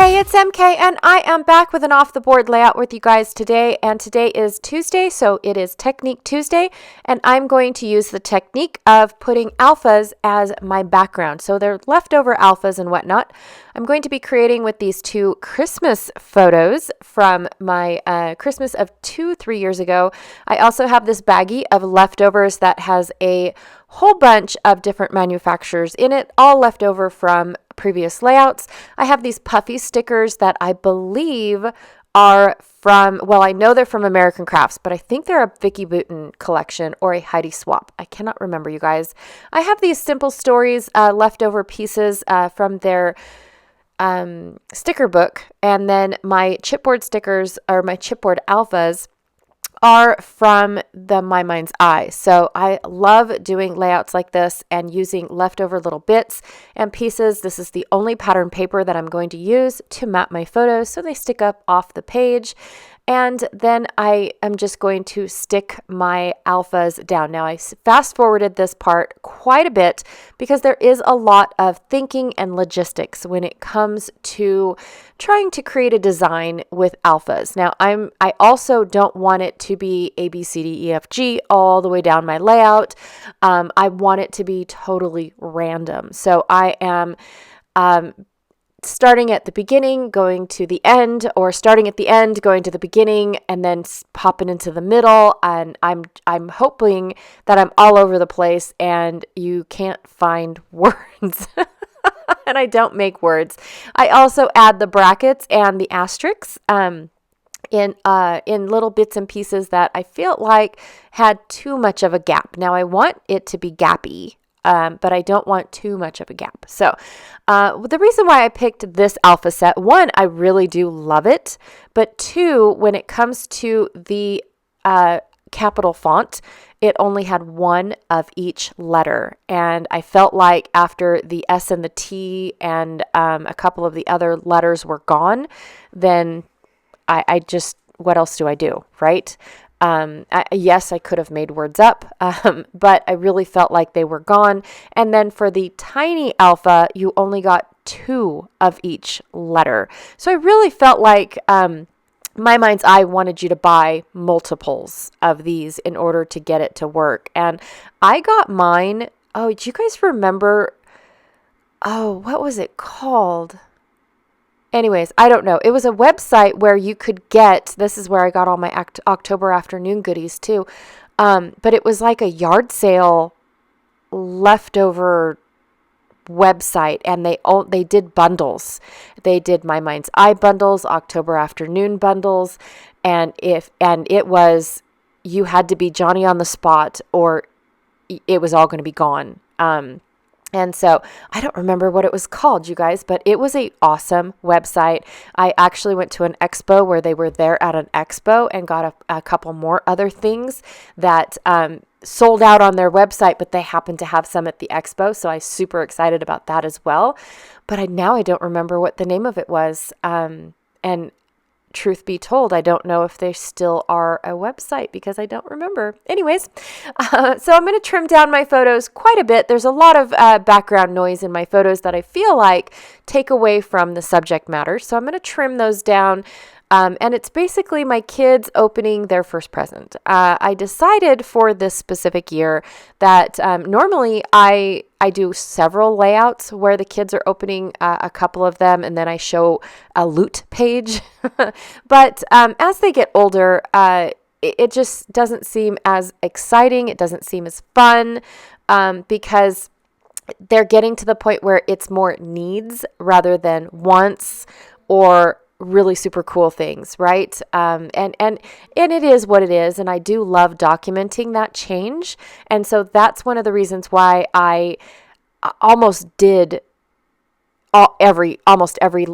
Hey, it's MK, and I am back with an off-the-board layout with you guys today, and today is Tuesday, so it is Technique Tuesday, and I'm going to use the technique of putting alphas as my background. So they're leftover alphas and whatnot. I'm going to be creating with these two Christmas photos from my Christmas of 3 years ago. I also have this baggie of leftovers that has a whole bunch of different manufacturers in it, all left over from previous layouts. I have these puffy stickers that I believe are from, well, I know they're from American Crafts, but I think they're a Vicky Bouton collection or a Heidi Swap. I cannot remember, you guys. I have these Simple Stories leftover pieces from their sticker book, and then my chipboard stickers, or my chipboard alphas, are from the My Mind's Eye. So I love doing layouts like this and using leftover little bits and pieces. This is the only pattern paper that I'm going to use to map my photos so they stick up off the page. And then I am just going to stick my alphas down. Now I fast forwarded this part quite a bit because there is a lot of thinking and logistics when it comes to trying to create a design with alphas. Now I also don't want it to be A, B, C, D, E, F, G all the way down my layout. I want it to be totally random. So I am starting at the beginning, going to the end, or starting at the end, going to the beginning, and then popping into the middle. And I'm hoping that I'm all over the place and you can't find words. And I don't make words. I also add the brackets and the asterisks in little bits and pieces that I felt like had too much of a gap. Now I want it to be gappy. But I don't want too much of a gap. So the reason why I picked this alpha set, one, I really do love it. But two, when it comes to the capital font, it only had one of each letter. And I felt like after the S and the T and a couple of the other letters were gone, then I just, what else do I do, right? Yes, I could have made words up, but I really felt like they were gone. And then for the tiny alpha, you only got two of each letter. So I really felt like My Mind's Eye wanted you to buy multiples of these in order to get it to work. And I got mine. Oh, do you guys remember? Oh, what was it called? Anyways, I don't know. It was a website where you could get, this is where I got all my October afternoon goodies too. But it was like a yard sale leftover website, and they did bundles. They did My Mind's Eye bundles, October afternoon bundles, and it was, you had to be Johnny on the spot or it was all going to be gone. And so I don't remember what it was called, you guys, but it was an awesome website. I actually went to an expo where they were there at an expo and got a couple more other things that sold out on their website, but they happened to have some at the expo. So I was super excited about that as well. But now I don't remember what the name of it was. And truth be told, I don't know if they still are a website because I don't remember. Anyways, so I'm going to trim down my photos quite a bit. There's a lot of background noise in my photos that I feel like take away from the subject matter. So I'm going to trim those down. And it's basically my kids opening their first present. I decided for this specific year that normally I do several layouts where the kids are opening a couple of them, and then I show a loot page. But as they get older, it just doesn't seem as exciting. It doesn't seem as fun because they're getting to the point where it's more needs rather than wants or really super cool things, right? And it is what it is, and I do love documenting that change. And so that's one of the reasons why I almost did almost every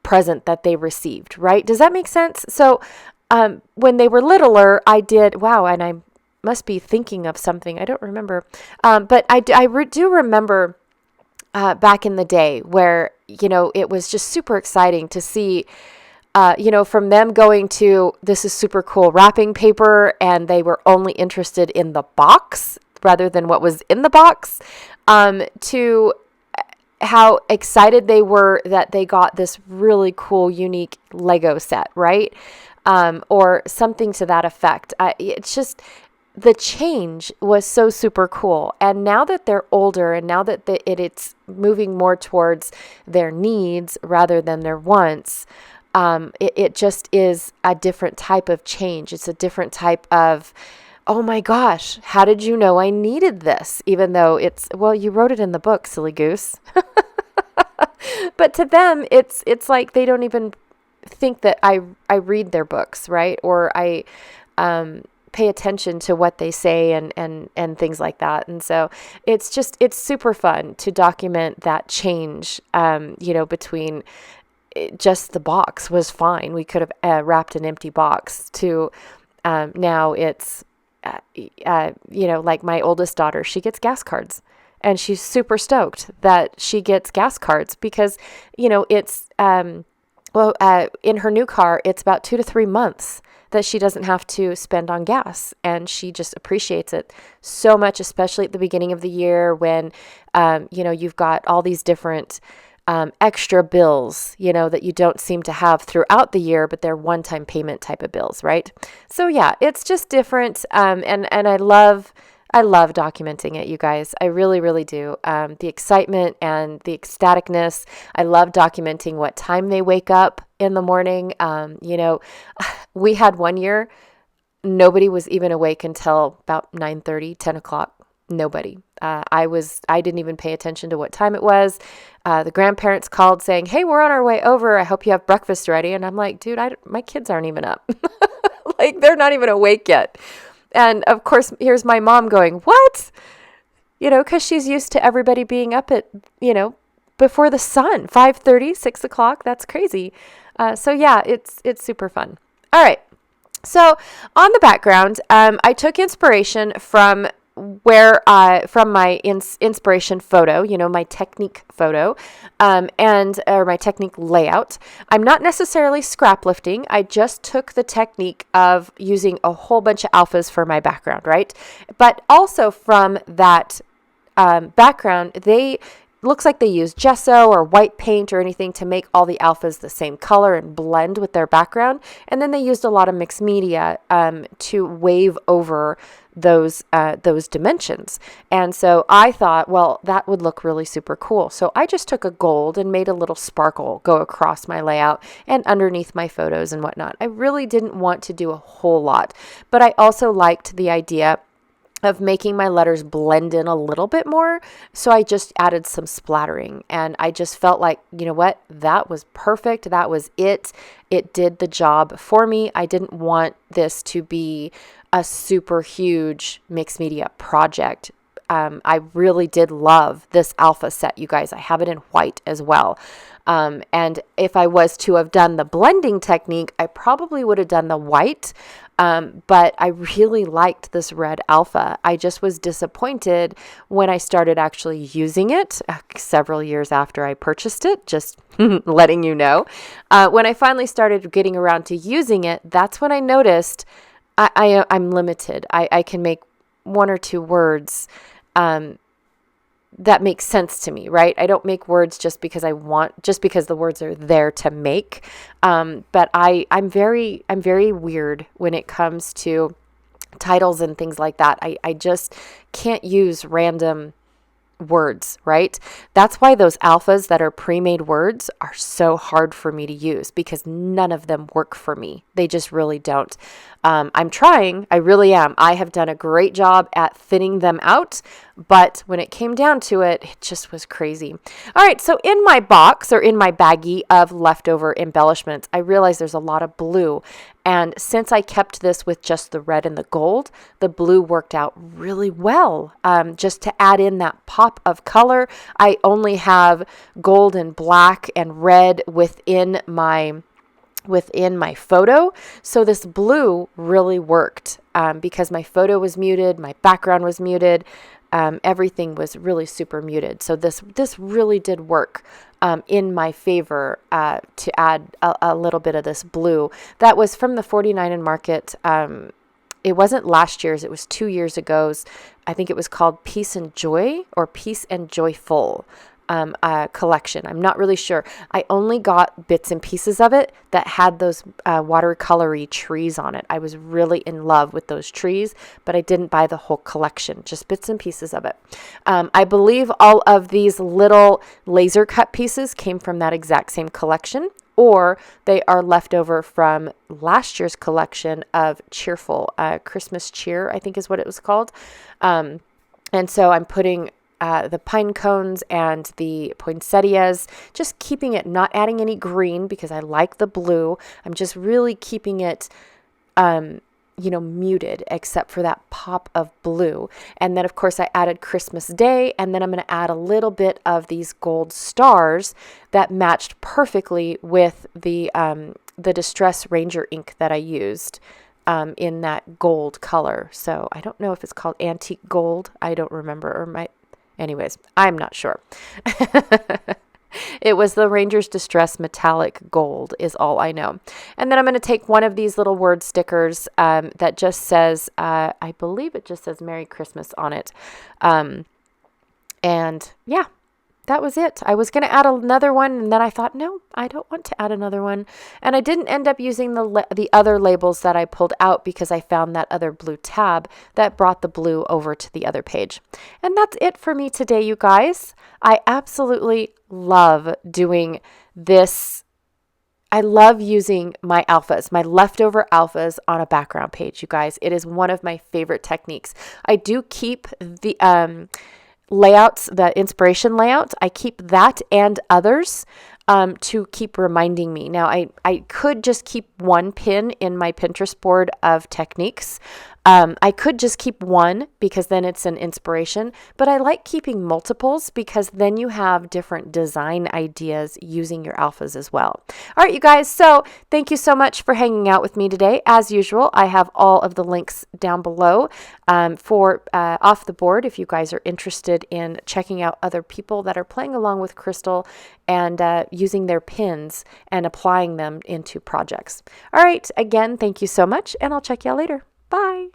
present that they received, right? Does that make sense? So when they were littler, I did, wow, and I must be thinking of something. I don't remember. But I do remember back in the day where, it was just super exciting to see, from them going to, this is super cool wrapping paper, and they were only interested in the box rather than what was in the box, to how excited they were that they got this really cool, unique Lego set, right? Or something to that effect. It's just, the change was so super cool. And now that they're older and now that it's moving more towards their needs rather than their wants, it just is a different type of change. It's a different type of, oh my gosh, how did you know I needed this? Even though well, you wrote it in the book, silly goose. But to them, it's like they don't even think that I read their books, right? Or I pay attention to what they say and things like that. And so it's super fun to document that change, between just the box was fine. We could have wrapped an empty box to now it's, like my oldest daughter, she gets gas cards. And she's super stoked that she gets gas cards because, it's, in her new car, it's about 2 to 3 months that she doesn't have to spend on gas. And she just appreciates it so much, especially at the beginning of the year when, you've got all these different extra bills, that you don't seem to have throughout the year, but they're one-time payment type of bills, right? So yeah, it's just different. And I love documenting it, you guys. I really, really do. The excitement and the ecstaticness. I love documenting what time they wake up in the morning. We had one year, nobody was even awake until about 9:30, 10 o'clock. Nobody. I didn't even pay attention to what time it was. The grandparents called saying, "Hey, we're on our way over. I hope you have breakfast ready." And I'm like, dude, my kids aren't even up. Like, they're not even awake yet. And of course, here's my mom going, "What?" Because she's used to everybody being up at, before the sun, 5:30, 6 o'clock. That's crazy. So yeah, it's super fun. All right. So on the background, I took inspiration from from my inspiration photo, my technique photo, or my technique layout. I'm not necessarily scrap lifting. I just took the technique of using a whole bunch of alphas for my background, right? But also from that background, looks like they use gesso or white paint or anything to make all the alphas the same color and blend with their background. And then they used a lot of mixed media to wave over those dimensions. And so I thought, well, that would look really super cool. So I just took a gold and made a little sparkle go across my layout and underneath my photos and whatnot. I really didn't want to do a whole lot, but I also liked the idea of making my letters blend in a little bit more. So I just added some splattering, and I just felt like, you know what, that was perfect. That was it. It did the job for me. I didn't want this to be a super huge mixed media project. I really did love this alpha set, you guys. I have it in white as well. And if I was to have done the blending technique, I probably would have done the white. But I really liked this red alpha. I just was disappointed when I started actually using it several years after I purchased it, just letting you know. When I finally started getting around to using it, that's when I noticed I'm limited. I can make 1 or 2 words that makes sense to me, right? I don't make words just because the words are there to make. But I'm very weird when it comes to titles and things like that. I just can't use random words, right? That's why those alphas that are pre-made words are so hard for me to use, because none of them work for me. They just really don't. I'm trying. I really am. I have done a great job at thinning them out, but when it came down to it, it just was crazy. All right, so in my box, or in my baggie of leftover embellishments, I realized there's a lot of blue. And since I kept this with just the red and the gold, the blue worked out really well. Just to add in that pop of color, I only have gold and black and red within my photo. So this blue really worked because my photo was muted, my background was muted, everything was really super muted. So this really did work in my favor to add a little bit of this blue. That was from the 49 Market. It wasn't last year's, it was 2 years ago's. I think it was called Peace and Joy, or Peace and Joyful. collection. I'm not really sure. I only got bits and pieces of it that had those watercolory trees on it. I was really in love with those trees, but I didn't buy the whole collection, just bits and pieces of it. I believe all of these little laser cut pieces came from that exact same collection, or they are left over from last year's collection of Cheerful, Christmas Cheer, I think is what it was called. And so I'm putting the pine cones and the poinsettias, just keeping it, not adding any green because I like the blue. I'm just really keeping it, muted except for that pop of blue. And then of course I added Christmas Day, and then I'm going to add a little bit of these gold stars that matched perfectly with the Distress Ranger ink that I used in that gold color. So I don't know if it's called antique gold. I don't remember, anyways, I'm not sure. It was the Ranger's Distress Metallic Gold is all I know. And then I'm going to take one of these little word stickers that just says, I believe it just says Merry Christmas on it. And yeah, that was it. I was going to add another one, and then I thought, no, I don't want to add another one. And I didn't end up using the other labels that I pulled out because I found that other blue tab that brought the blue over to the other page. And that's it for me today, you guys. I absolutely love doing this. I love using my alphas, my leftover alphas on a background page, you guys. It is one of my favorite techniques. I do keep the layouts, the inspiration layout, I keep that and others to keep reminding me. Now, I could just keep one pin in my Pinterest board of techniques. I could just keep one because then it's an inspiration, but I like keeping multiples because then you have different design ideas using your alphas as well. All right, you guys, so thank you so much for hanging out with me today. As usual, I have all of the links down below for Off the Board if you guys are interested in checking out other people that are playing along with crystal and using their pins and applying them into projects. All right, again, thank you so much, and I'll check y'all later. Bye.